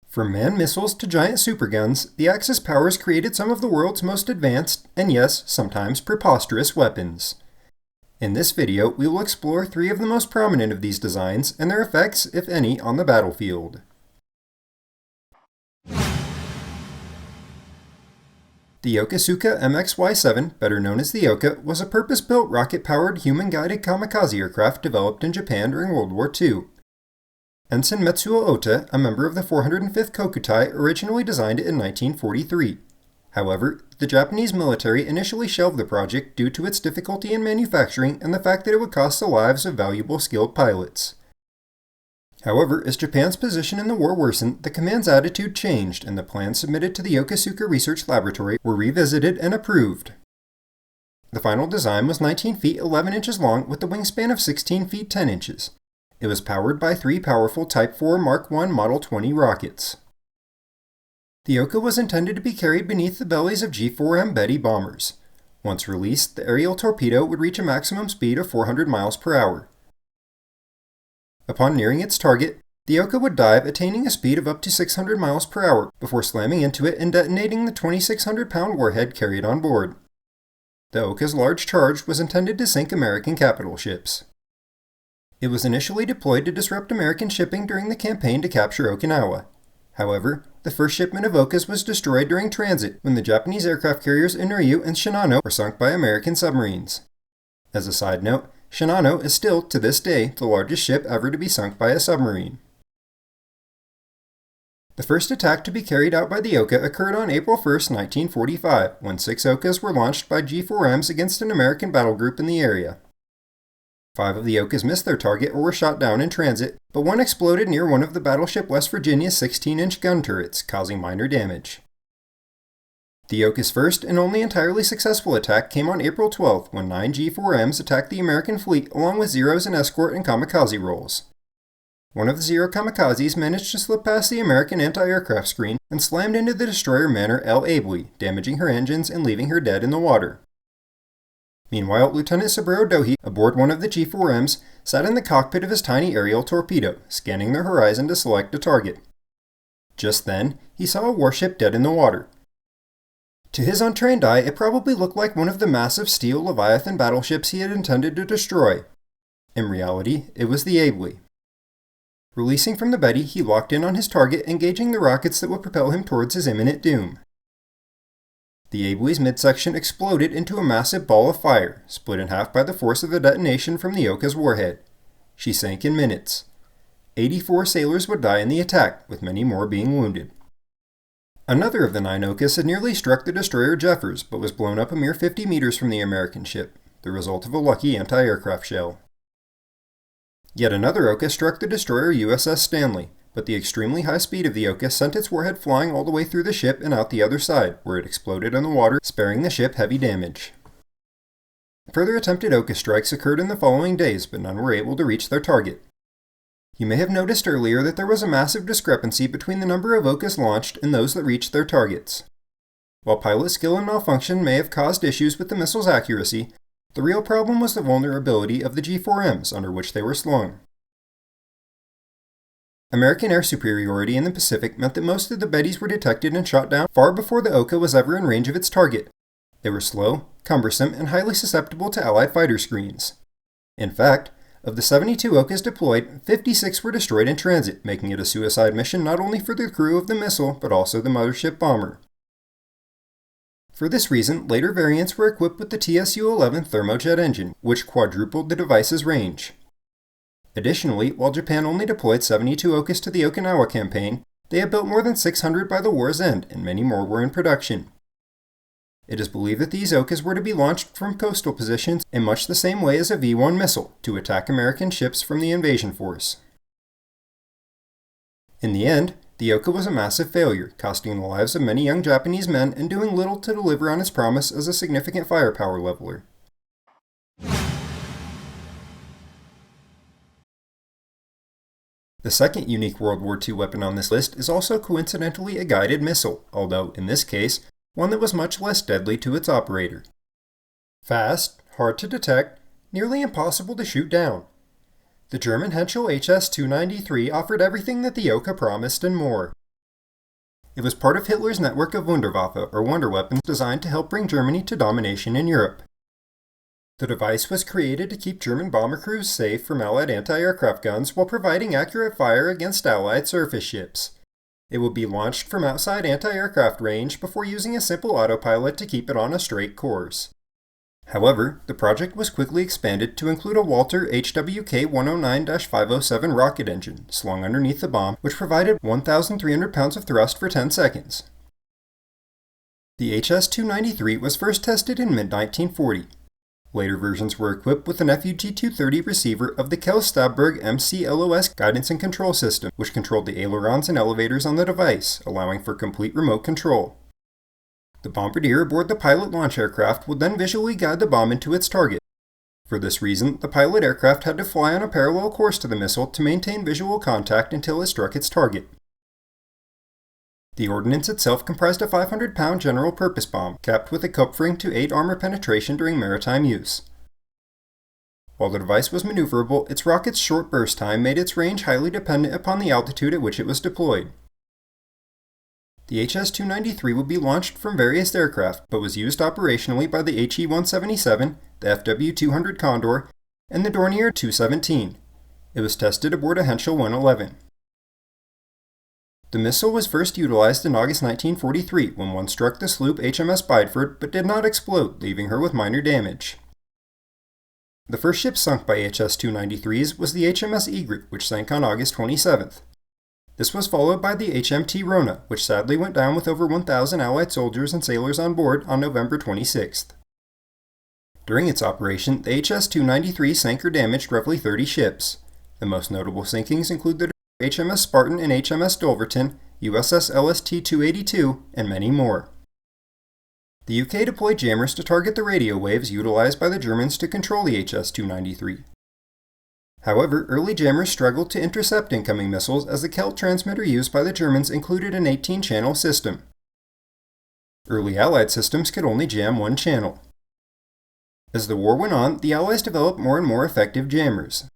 From manned missiles to giant superguns, the Axis powers created some of the world's most advanced, and yes, sometimes preposterous weapons. In this video, we will explore 3 of the most prominent of these designs and their effects, if any, on the battlefield. The Yokosuka MXY-7, better known as the Yoka, was a purpose-built rocket-powered human-guided kamikaze aircraft developed in Japan during World War II. Ensign Metsuo Ota, a member of the 405th Kokutai, originally designed it in 1943. However, the Japanese military initially shelved the project due to its difficulty in manufacturing and the fact that it would cost the lives of valuable skilled pilots. However, as Japan's position in the war worsened, the command's attitude changed and the plans submitted to the Yokosuka Research Laboratory were revisited and approved. The final design was 19 feet 11 inches long with a wingspan of 16 feet 10 inches. It was powered by 3 powerful Type 4 Mark I Model 20 rockets. The Yoka was intended to be carried beneath the bellies of G4M Betty bombers. Once released, the aerial torpedo would reach a maximum speed of 400 miles per hour. Upon nearing its target, the Yoka would dive, attaining a speed of up to 600 miles per hour before slamming into it and detonating the 2,600-pound warhead carried on board. The Oka's large charge was intended to sink American capital ships. It was initially deployed to disrupt American shipping during the campaign to capture Okinawa. However, the first shipment of Okas was destroyed during transit when the Japanese aircraft carriers Inryu and Shinano were sunk by American submarines. As a side note, Shinano is still, to this day, the largest ship ever to be sunk by a submarine. The first attack to be carried out by the Yoka occurred on April 1, 1945, when 6 Okas were launched by G4Ms against an American battle group in the area. 5 of the Yokas missed their target or were shot down in transit, but one exploded near one of the battleship West Virginia's 16-inch gun turrets, causing minor damage. The Yoka's first and only entirely successful attack came on April 12th when 9 G4Ms attacked the American fleet along with Zeros in escort and kamikaze roles. One of the Zero kamikazes managed to slip past the American anti-aircraft screen and slammed into the destroyer Manor L. Ably, damaging her engines and leaving her dead in the water. Meanwhile, Lieutenant Saburo Dohi, aboard one of the G4Ms, sat in the cockpit of his tiny aerial torpedo, scanning the horizon to select a target. Just then, he saw a warship dead in the water. To his untrained eye, it probably looked like one of the massive steel Leviathan battleships he had intended to destroy. In reality, it was the Ably. Releasing from the Betty, he locked in on his target, engaging the rockets that would propel him towards his imminent doom. The Ably's midsection exploded into a massive ball of fire, split in half by the force of the detonation from the Yoka's warhead. She sank in minutes. 84 sailors would die in the attack, with many more being wounded. Another of the 9 Okas had nearly struck the destroyer Jeffers, but was blown up a mere 50 meters from the American ship, the result of a lucky anti-aircraft shell. Yet another Oka struck the destroyer USS Stanley, but the extremely high speed of the Yoka sent its warhead flying all the way through the ship and out the other side, where it exploded in the water, sparing the ship heavy damage. Further attempted Oka strikes occurred in the following days, but none were able to reach their target. You may have noticed earlier that there was a massive discrepancy between the number of Okas launched and those that reached their targets. While pilot skill and malfunction may have caused issues with the missile's accuracy, the real problem was the vulnerability of the G4Ms under which they were slung. American air superiority in the Pacific meant that most of the Bettys were detected and shot down far before the Oka was ever in range of its target. They were slow, cumbersome, and highly susceptible to Allied fighter screens. In fact, of the 72 Okas deployed, 56 were destroyed in transit, making it a suicide mission not only for the crew of the missile, but also the mothership bomber. For this reason, later variants were equipped with the TSU-11 thermojet engine, which quadrupled the device's range. Additionally, while Japan only deployed 72 Okas to the Okinawa campaign, they had built more than 600 by the war's end, and many more were in production. It is believed that these Okas were to be launched from coastal positions in much the same way as a V-1 missile, to attack American ships from the invasion force. In the end, the Yoka was a massive failure, costing the lives of many young Japanese men and doing little to deliver on its promise as a significant firepower leveler. The second unique World War II weapon on this list is also coincidentally a guided missile, although, in this case, one that was much less deadly to its operator. Fast, hard to detect, nearly impossible to shoot down. The German Henschel HS-293 offered everything that the Yoka promised and more. It was part of Hitler's network of Wunderwaffe, or wonder weapons, designed to help bring Germany to domination in Europe. The device was created to keep German bomber crews safe from Allied anti-aircraft guns while providing accurate fire against Allied surface ships. It would be launched from outside anti-aircraft range before using a simple autopilot to keep it on a straight course. However, the project was quickly expanded to include a Walter HWK 109-507 rocket engine slung underneath the bomb, which provided 1,300 pounds of thrust for 10 seconds. The HS-293 was first tested in mid-1940. Later versions were equipped with an FUG-230 receiver of the Kell-Stabberg MCLOS guidance and control system, which controlled the ailerons and elevators on the device, allowing for complete remote control. The bombardier aboard the pilot launch aircraft would then visually guide the bomb into its target. For this reason, the pilot aircraft had to fly on a parallel course to the missile to maintain visual contact until it struck its target. The ordnance itself comprised a 500-pound general-purpose bomb, capped with a Kupfring to aid armor penetration during maritime use. While the device was maneuverable, its rocket's short burst time made its range highly dependent upon the altitude at which it was deployed. The HS-293 would be launched from various aircraft, but was used operationally by the HE-177, the FW-200 Condor, and the Dornier 217. It was tested aboard a Henschel 111. The missile was first utilized in August 1943 when one struck the sloop HMS Bideford but did not explode, leaving her with minor damage. The first ship sunk by HS-293s was the HMS Egret, which sank on August 27th. This was followed by the HMT Rona, which sadly went down with over 1,000 Allied soldiers and sailors on board on November 26th. During its operation, the HS-293 sank or damaged roughly 30 ships. The most notable sinkings include the HMS Spartan and HMS Dulverton, USS LST-282, and many more. The UK deployed jammers to target the radio waves utilized by the Germans to control the HS-293. However, early jammers struggled to intercept incoming missiles as the Kelt transmitter used by the Germans included an 18-channel system. Early Allied systems could only jam one channel. As the war went on, the Allies developed more and more effective jammers.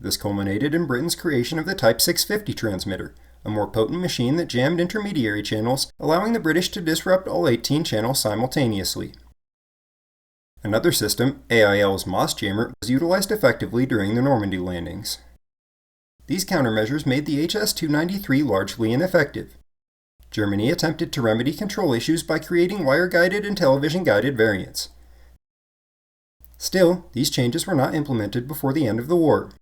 This culminated in Britain's creation of the Type 650 transmitter, a more potent machine that jammed intermediary channels, allowing the British to disrupt all 18 channels simultaneously. Another system, AIL's Moss jammer, was utilized effectively during the Normandy landings. These countermeasures made the HS-293 largely ineffective. Germany attempted to remedy control issues by creating wire-guided and television-guided variants. Still, these changes were not implemented before the end of the war.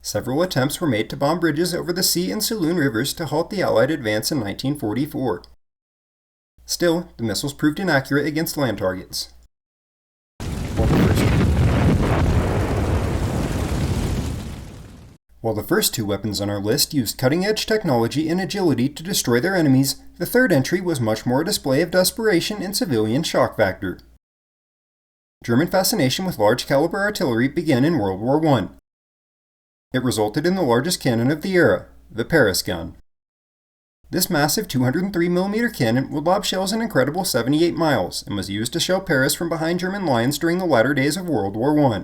Several attempts were made to bomb bridges over the Sea and Saloon rivers to halt the Allied advance in 1944. Still, the missiles proved inaccurate against land targets. While the first two weapons on our list used cutting-edge technology and agility to destroy their enemies, the third entry was much more a display of desperation and civilian shock factor. German fascination with large-caliber artillery began in World War I. It resulted in the largest cannon of the era, the Paris gun. This massive 203mm cannon would lob shells an incredible 78 miles and was used to shell Paris from behind German lines during the latter days of World War I.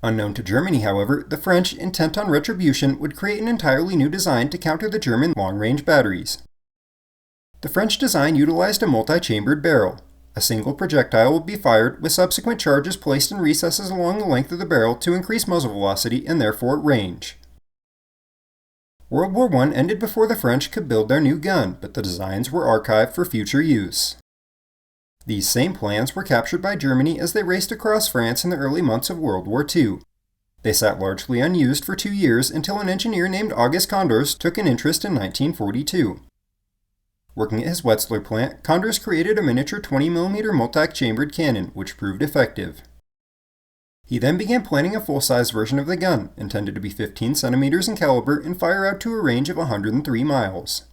Unknown to Germany, however, the French, intent on retribution, would create an entirely new design to counter the German long-range batteries. The French design utilized a multi-chambered barrel. A single projectile would be fired, with subsequent charges placed in recesses along the length of the barrel to increase muzzle velocity and therefore range. World War I ended before the French could build their new gun, but the designs were archived for future use. These same plans were captured by Germany as they raced across France in the early months of World War II. They sat largely unused for 2 years until an engineer named August Condors took an interest in 1942. Working at his Wetzlar plant, Condors created a miniature 20mm multi-chambered cannon, which proved effective. He then began planning a full-size version of the gun, intended to be 15 centimeters in caliber and fire out to a range of 103 miles.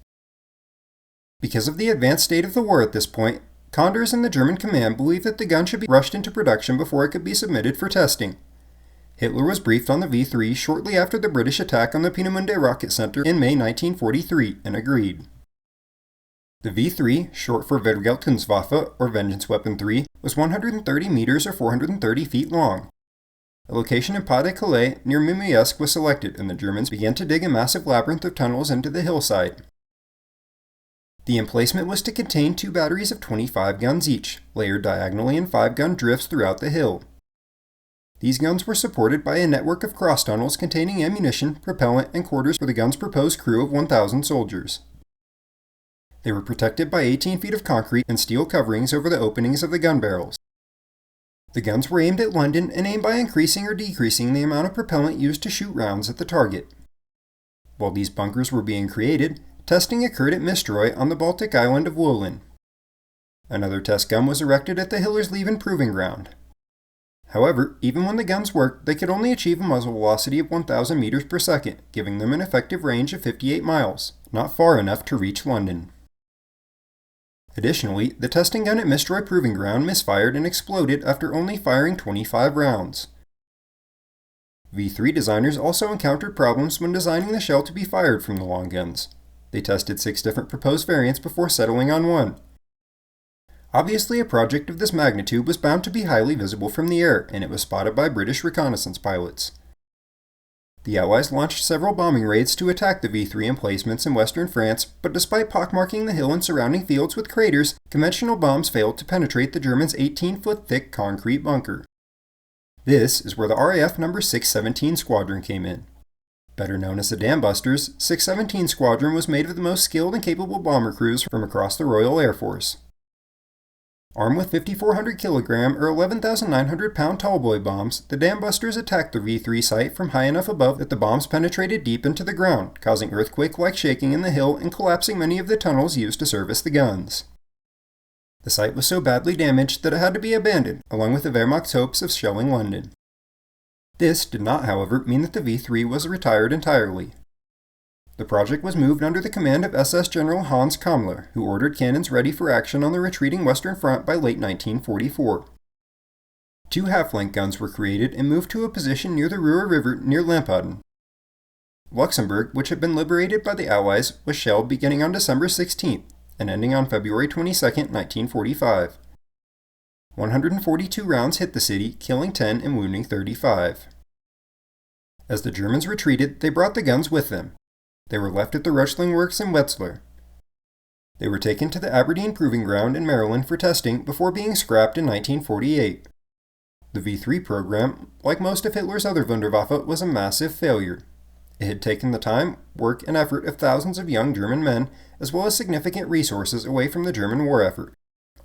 Because of the advanced state of the war at this point, Condors and the German command believed that the gun should be rushed into production before it could be submitted for testing. Hitler was briefed on the V3 shortly after the British attack on the Peenemünde Rocket Center in May 1943 and agreed. The V3, short for Vergeltungswaffe or Vengeance Weapon 3, was 130 meters or 430 feet long. A location in Pas-de-Calais near Mimiesk was selected, and the Germans began to dig a massive labyrinth of tunnels into the hillside. The emplacement was to contain 2 batteries of 25 guns each, layered diagonally in 5-gun drifts throughout the hill. These guns were supported by a network of cross tunnels containing ammunition, propellant, and quarters for the gun's proposed crew of 1,000 soldiers. They were protected by 18 feet of concrete and steel coverings over the openings of the gun barrels. The guns were aimed at London and aimed by increasing or decreasing the amount of propellant used to shoot rounds at the target. While these bunkers were being created, testing occurred at Mistroy on the Baltic island of Wollin. Another test gun was erected at the Hillersleben Proving Ground. However, even when the guns worked, they could only achieve a muzzle velocity of 1,000 meters per second, giving them an effective range of 58 miles, not far enough to reach London. Additionally, the testing gun at Mistroy Proving Ground misfired and exploded after only firing 25 rounds. V3 designers also encountered problems when designing the shell to be fired from the long guns. They tested 6 different proposed variants before settling on one. Obviously, a project of this magnitude was bound to be highly visible from the air, and it was spotted by British reconnaissance pilots. The Allies launched several bombing raids to attack the V3 emplacements in western France, but despite pockmarking the hill and surrounding fields with craters, conventional bombs failed to penetrate the Germans' 18-foot-thick concrete bunker. This is where the RAF No. 617 Squadron came in. Better known as the Dam Busters, 617 Squadron was made of the most skilled and capable bomber crews from across the Royal Air Force. Armed with 5,400 kilogram or 11,900 pound tallboy bombs, the Dam Busters attacked the V3 site from high enough above that the bombs penetrated deep into the ground, causing earthquake-like shaking in the hill and collapsing many of the tunnels used to service the guns. The site was so badly damaged that it had to be abandoned, along with the Wehrmacht's hopes of shelling London. This did not, however, mean that the V3 was retired entirely. The project was moved under the command of SS General Hans Kammler, who ordered cannons ready for action on the retreating Western Front by late 1944. 2 half-length guns were created and moved to a position near the Ruhr River near Lampaden. Luxembourg, which had been liberated by the Allies, was shelled beginning on December 16th and ending on February 22, 1945. 142 rounds hit the city, killing 10 and wounding 35. As the Germans retreated, they brought the guns with them. They were left at the Röchling Works in Wetzlar. They were taken to the Aberdeen Proving Ground in Maryland for testing before being scrapped in 1948. The V3 program, like most of Hitler's other Wunderwaffe, was a massive failure. It had taken the time, work, and effort of thousands of young German men, as well as significant resources away from the German war effort,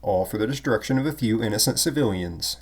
all for the destruction of a few innocent civilians.